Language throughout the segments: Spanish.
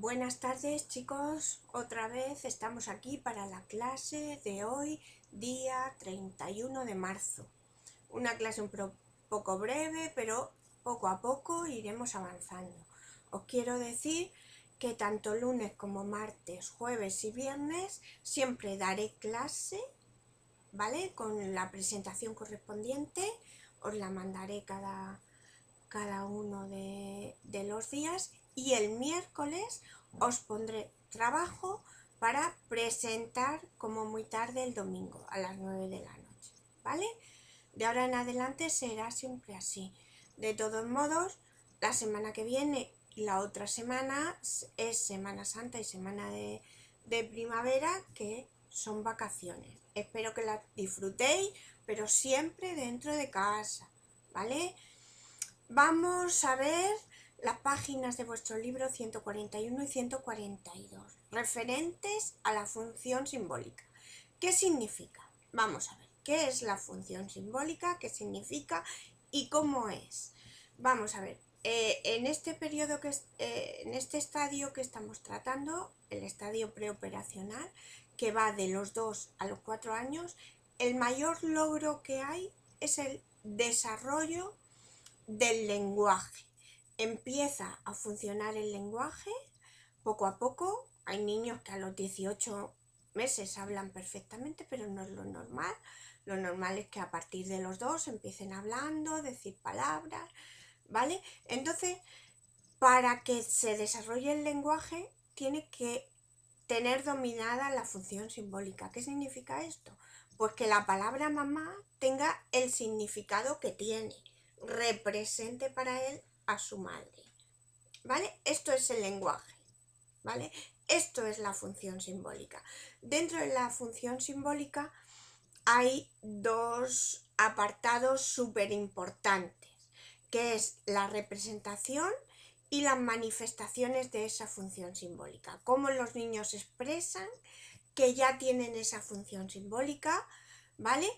Buenas tardes, chicos, otra vez estamos aquí para la clase de hoy, día 31 de marzo. Una clase poco breve, pero poco a poco iremos avanzando. Os quiero decir que tanto lunes como martes, jueves y viernes siempre daré clase, ¿vale? Con la presentación correspondiente, os la mandaré cada uno de los días, y el miércoles os pondré trabajo para presentar como muy tarde el domingo a las 9 de la noche, ¿vale? De ahora en adelante será siempre así. De todos modos, la semana que viene y la otra semana es Semana Santa y Semana de Primavera, que son vacaciones. Espero que las disfrutéis, pero siempre dentro de casa, ¿vale? Vamos a ver las páginas de vuestro libro 141 y 142, referentes a la función simbólica. ¿Qué significa? Vamos a ver, ¿qué es la función simbólica? ¿Qué significa? ¿Y cómo es? Vamos a ver, en este periodo en este estadio que estamos tratando, el estadio preoperacional, que va de los 2 a los 4 años, el mayor logro que hay es el desarrollo del lenguaje. Empieza a funcionar el lenguaje poco a poco. Hay niños que a los 18 meses hablan perfectamente, pero no es lo normal. Lo normal es que a partir de los 2 empiecen hablando, decir palabras, ¿vale? Entonces, para que se desarrolle el lenguaje, tiene que tener dominada la función simbólica. ¿Qué significa esto? Pues que la palabra mamá tenga el significado que tiene, represente para él a su madre, ¿vale? Esto es el lenguaje, ¿vale? Esto es la función simbólica. Dentro de la función simbólica hay dos apartados súper importantes, que es la representación y las manifestaciones de esa función simbólica. Cómo los niños expresan que ya tienen esa función simbólica, ¿vale?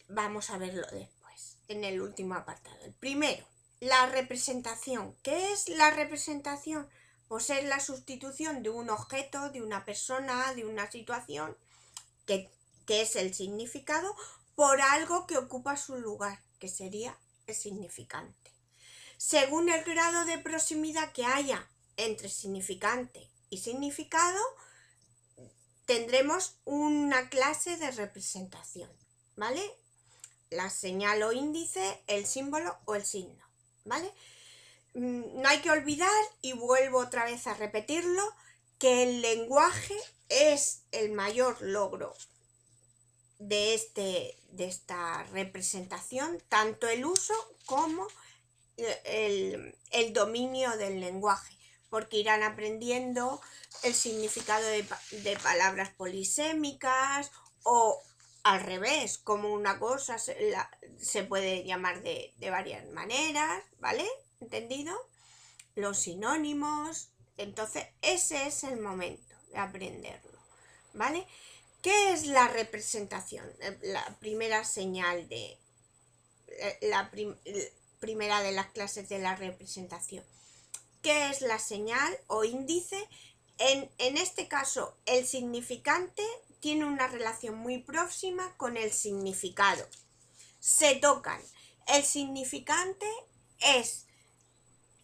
Vamos a verlo después, en el último apartado. El primero, la representación. ¿Qué es la representación? Pues es la sustitución de un objeto, de una persona, de una situación, que es el significado, por algo que ocupa su lugar, que sería el significante. Según el grado de proximidad que haya entre significante y significado, tendremos una clase de representación, ¿vale? La señal o índice, el símbolo o el signo, ¿vale? No hay que olvidar, y vuelvo otra vez a repetirlo, que el lenguaje es el mayor logro de esta representación, tanto el uso como el dominio del lenguaje, porque irán aprendiendo el significado de palabras polisémicas, o al revés, como una cosa se puede llamar de varias maneras, ¿vale? ¿Entendido? Los sinónimos. Entonces ese es el momento de aprenderlo, ¿vale? ¿Qué es la representación? La primera señal de la primera de las clases de la representación. ¿Qué es la señal o índice? En este caso, el significante tiene una relación muy próxima con el significado. Se tocan. El significante es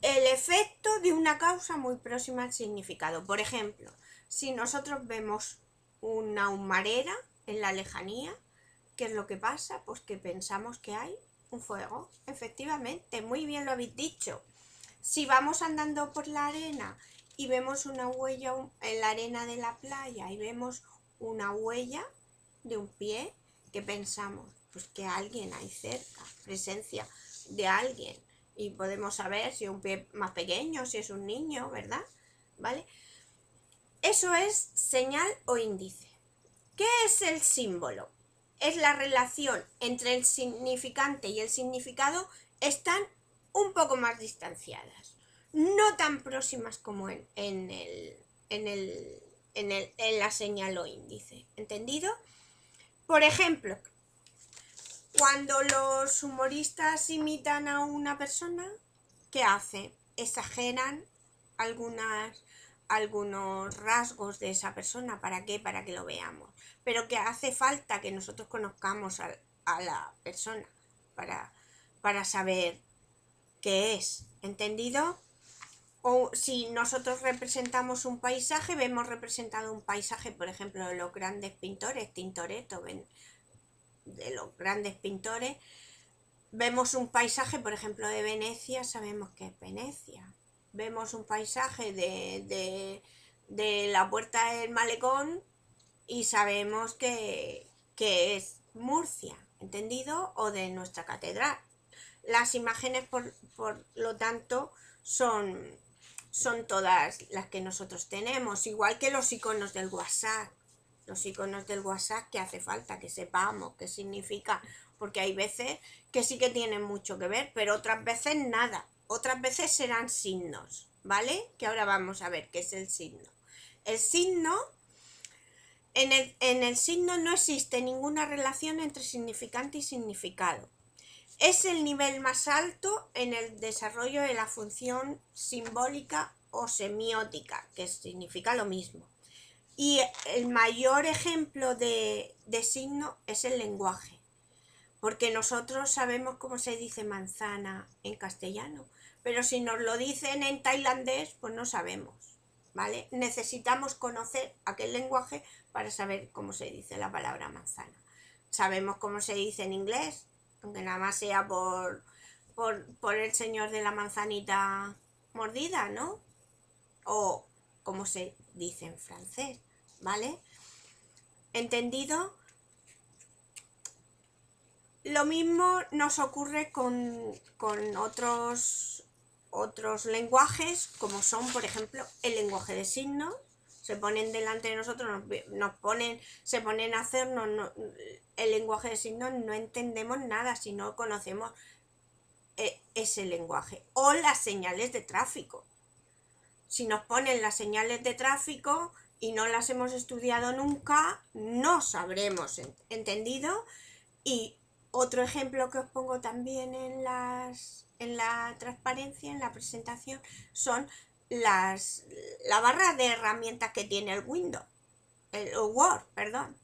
el efecto de una causa muy próxima al significado. Por ejemplo, si nosotros vemos una humarera en la lejanía, ¿qué es lo que pasa? Pues que pensamos que hay un fuego. Efectivamente, muy bien lo habéis dicho. Si vamos andando por la arena y vemos una huella en la arena de la playa y vemos una huella de un pie, ¿qué pensamos? Pues que alguien hay cerca, presencia de alguien. Y podemos saber si es un pie más pequeño, si es un niño, ¿verdad? ¿Vale? Eso es señal o índice. ¿Qué es el símbolo? Es la relación entre el significante y el significado. Están un poco más distanciadas, no tan próximas como en la señal o índice. ¿Entendido? Por ejemplo, cuando los humoristas imitan a una persona, ¿qué hacen? Exageran algunos rasgos de esa persona. ¿Para qué? Para que lo veamos. Pero que hace falta que nosotros conozcamos a la persona para saber qué es. ¿Entendido? O si nosotros representamos un paisaje, vemos representado un paisaje, por ejemplo, de los grandes pintores, Tintoretto, de los grandes pintores, vemos un paisaje, por ejemplo, de Venecia, sabemos que es Venecia. Vemos un paisaje de la Puerta del Malecón y sabemos que es Murcia, ¿entendido? O de nuestra catedral. Las imágenes, por lo tanto, son todas las que nosotros tenemos, igual que los iconos del WhatsApp. Los iconos del WhatsApp, que hace falta que sepamos qué significa, porque hay veces que sí que tienen mucho que ver, pero otras veces nada. Otras veces serán signos, ¿vale? Que ahora vamos a ver qué es el signo. El signo, en el signo no existe ninguna relación entre significante y significado. Es el nivel más alto en el desarrollo de la función simbólica o semiótica, que significa lo mismo. Y el mayor ejemplo de signo es el lenguaje, porque nosotros sabemos cómo se dice manzana en castellano, pero si nos lo dicen en tailandés, pues no sabemos, ¿vale? Necesitamos conocer aquel lenguaje para saber cómo se dice la palabra manzana. Sabemos cómo se dice en inglés, aunque nada más sea por el señor de la manzanita mordida, ¿no? O como se dice en francés, ¿vale? ¿Entendido? Lo mismo nos ocurre con otros lenguajes, como son, por ejemplo, el lenguaje de signos. Se ponen delante de nosotros, se ponen a hacernos el lenguaje de signos, no entendemos nada si no conocemos ese lenguaje. O las señales de tráfico. Si nos ponen las señales de tráfico y no las hemos estudiado nunca, no sabremos, ¿entendido? Y otro ejemplo que os pongo también en la transparencia, en la presentación, son la barra de herramientas que tiene el Windows, el Word, perdón.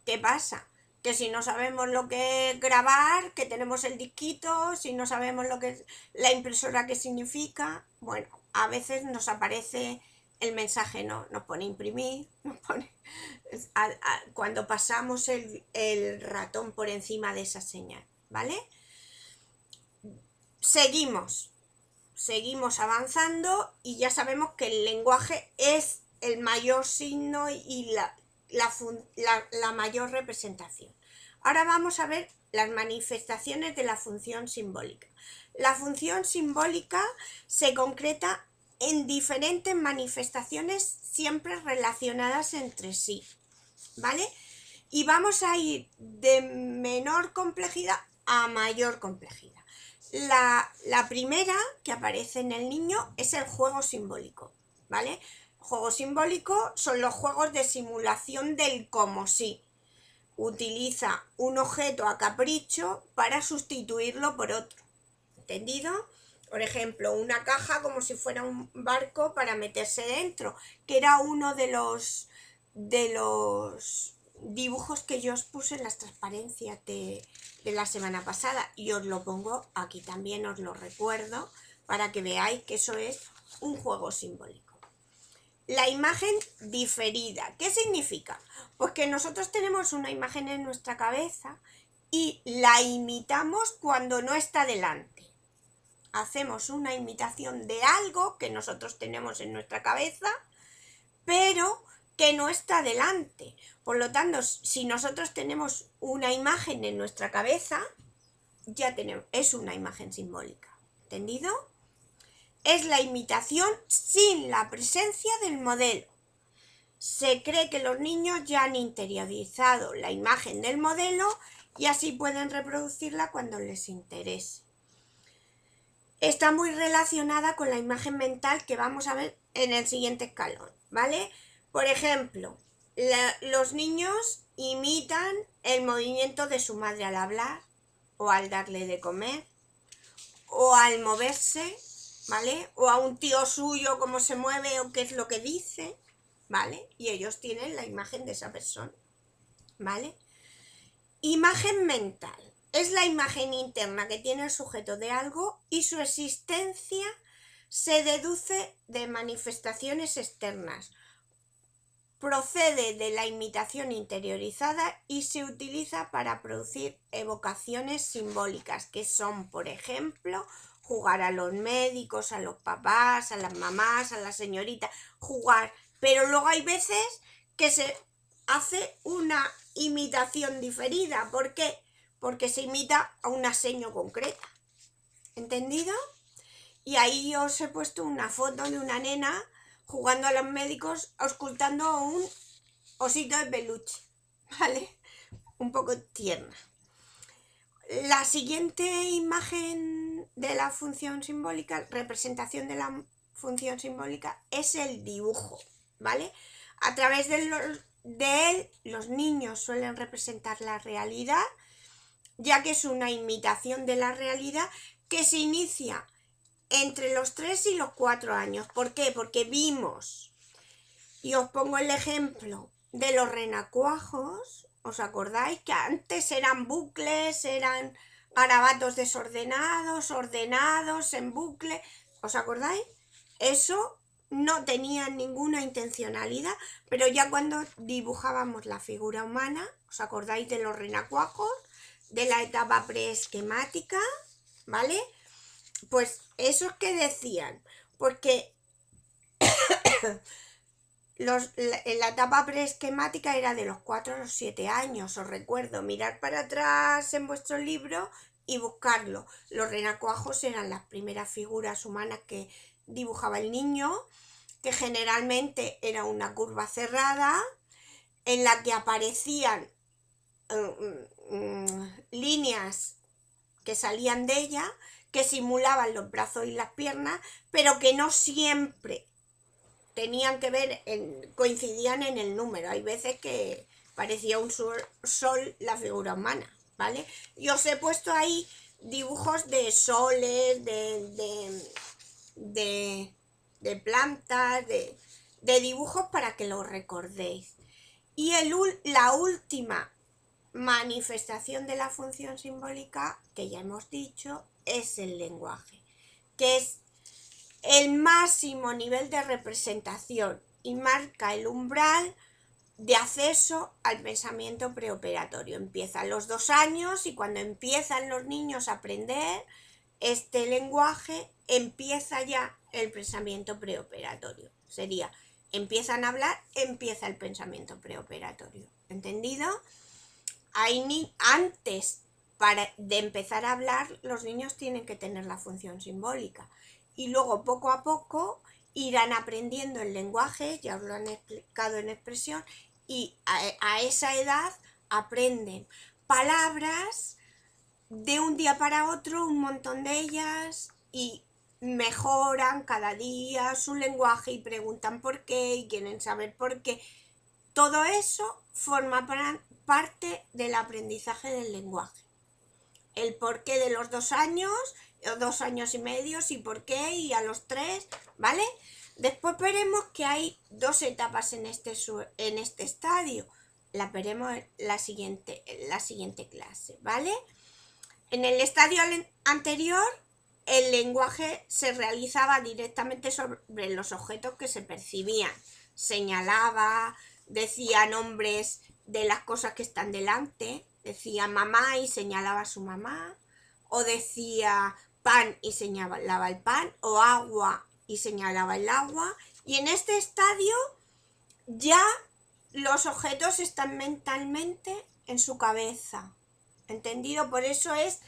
¿Qué pasa? Que si no sabemos lo que es grabar, que tenemos el disquito, si no sabemos lo que es la impresora, qué significa, bueno, a veces nos aparece el mensaje, ¿no? Nos pone imprimir, nos pone... cuando pasamos el ratón por encima de esa señal, ¿vale? Seguimos avanzando y ya sabemos que el lenguaje es el mayor signo y la mayor representación. Ahora vamos a ver las manifestaciones de la función simbólica. La función simbólica se concreta en diferentes manifestaciones siempre relacionadas entre sí, ¿vale? Y vamos a ir de menor complejidad a mayor complejidad. La primera que aparece en el niño es el juego simbólico, ¿vale? Juego simbólico son los juegos de simulación del como si. Utiliza un objeto a capricho para sustituirlo por otro, ¿entendido? Por ejemplo, una caja como si fuera un barco para meterse dentro, que era uno de los dibujos que yo os puse en las transparencias de la semana pasada, y os lo pongo aquí también, os lo recuerdo para que veáis que eso es un juego simbólico. La imagen diferida, ¿qué significa? Pues que nosotros tenemos una imagen en nuestra cabeza y la imitamos cuando no está delante. Hacemos una imitación de algo que nosotros tenemos en nuestra cabeza, pero que no está delante. Por lo tanto, si nosotros tenemos una imagen en nuestra cabeza, ya tenemos, es una imagen simbólica. ¿Entendido? Es la imitación sin la presencia del modelo. Se cree que los niños ya han interiorizado la imagen del modelo y así pueden reproducirla cuando les interese. Está muy relacionada con la imagen mental que vamos a ver en el siguiente escalón, ¿vale? Por ejemplo, los niños imitan el movimiento de su madre al hablar o al darle de comer o al moverse, ¿vale? O a un tío suyo cómo se mueve o qué es lo que dice, ¿vale? Y ellos tienen la imagen de esa persona, ¿vale? Imagen mental. Es la imagen interna que tiene el sujeto de algo y su existencia se deduce de manifestaciones externas. Procede de la imitación interiorizada y se utiliza para producir evocaciones simbólicas, que son, por ejemplo, jugar a los médicos, a los papás, a las mamás, a las señoritas, jugar. Pero luego hay veces que se hace una imitación diferida. ¿Por qué? Porque se imita a una seño concreta. ¿Entendido? Y ahí os he puesto una foto de una nena jugando a los médicos, auscultando a un osito de peluche, ¿vale? Un poco tierna. La siguiente imagen de la función simbólica, representación de la función simbólica, es el dibujo, ¿vale? A través de él, los niños suelen representar la realidad, ya que es una imitación de la realidad que se inicia entre los 3 y los 4 años. ¿Por qué? Porque vimos, y os pongo el ejemplo de los renacuajos. ¿Os acordáis que antes eran bucles, eran garabatos desordenados, ordenados en bucle? ¿Os acordáis? Eso no tenía ninguna intencionalidad, pero ya cuando dibujábamos la figura humana, ¿os acordáis de los renacuajos? De la etapa preesquemática, ¿vale? Pues esos que decían, porque en la etapa preesquemática era de los 4 a los 7 años, os recuerdo, mirar para atrás en vuestro libro y buscarlo. Los renacuajos eran las primeras figuras humanas que dibujaba el niño, que generalmente era una curva cerrada en la que aparecían líneas que salían de ella, que simulaban los brazos y las piernas, pero que no siempre tenían que ver, coincidían en el número. Hay veces que parecía un sol la figura humana, ¿vale? Y os he puesto ahí dibujos de soles, de plantas, de dibujos para que lo recordéis. Y la última manifestación de la función simbólica, que ya hemos dicho, es el lenguaje, que es el máximo nivel de representación y marca el umbral de acceso al pensamiento preoperatorio. Empieza a los 2 años y cuando empiezan los niños a aprender este lenguaje, empieza ya el pensamiento preoperatorio. Sería, empiezan a hablar, empieza el pensamiento preoperatorio. ¿Entendido? Antes de empezar a hablar, los niños tienen que tener la función simbólica. Y luego, poco a poco, irán aprendiendo el lenguaje, ya os lo han explicado en expresión, y a esa edad aprenden palabras de un día para otro, un montón de ellas, y mejoran cada día su lenguaje y preguntan por qué y quieren saber por qué. Todo eso forma parte del aprendizaje del lenguaje. El porqué de los 2 años, 2 años y medio, y por qué, y a los 3, ¿vale? Después veremos que hay 2 etapas en este estadio. La veremos en la siguiente clase, ¿vale? En el estadio anterior, el lenguaje se realizaba directamente sobre los objetos que se percibían. Señalaba, decía nombres de las cosas que están delante, decía mamá y señalaba a su mamá, o decía pan y señalaba el pan, o agua y señalaba el agua. Y en este estadio ya los objetos están mentalmente en su cabeza. ¿Entendido? Por eso es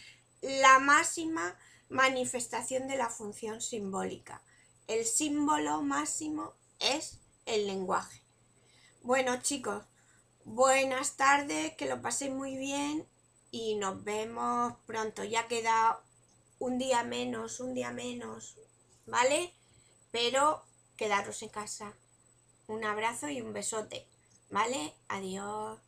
la máxima manifestación de la función simbólica. El símbolo máximo es el lenguaje. Bueno, chicos, buenas tardes, que lo paséis muy bien y nos vemos pronto. Ya queda un día menos, ¿vale? Pero quedaros en casa. Un abrazo y un besote, ¿vale? Adiós.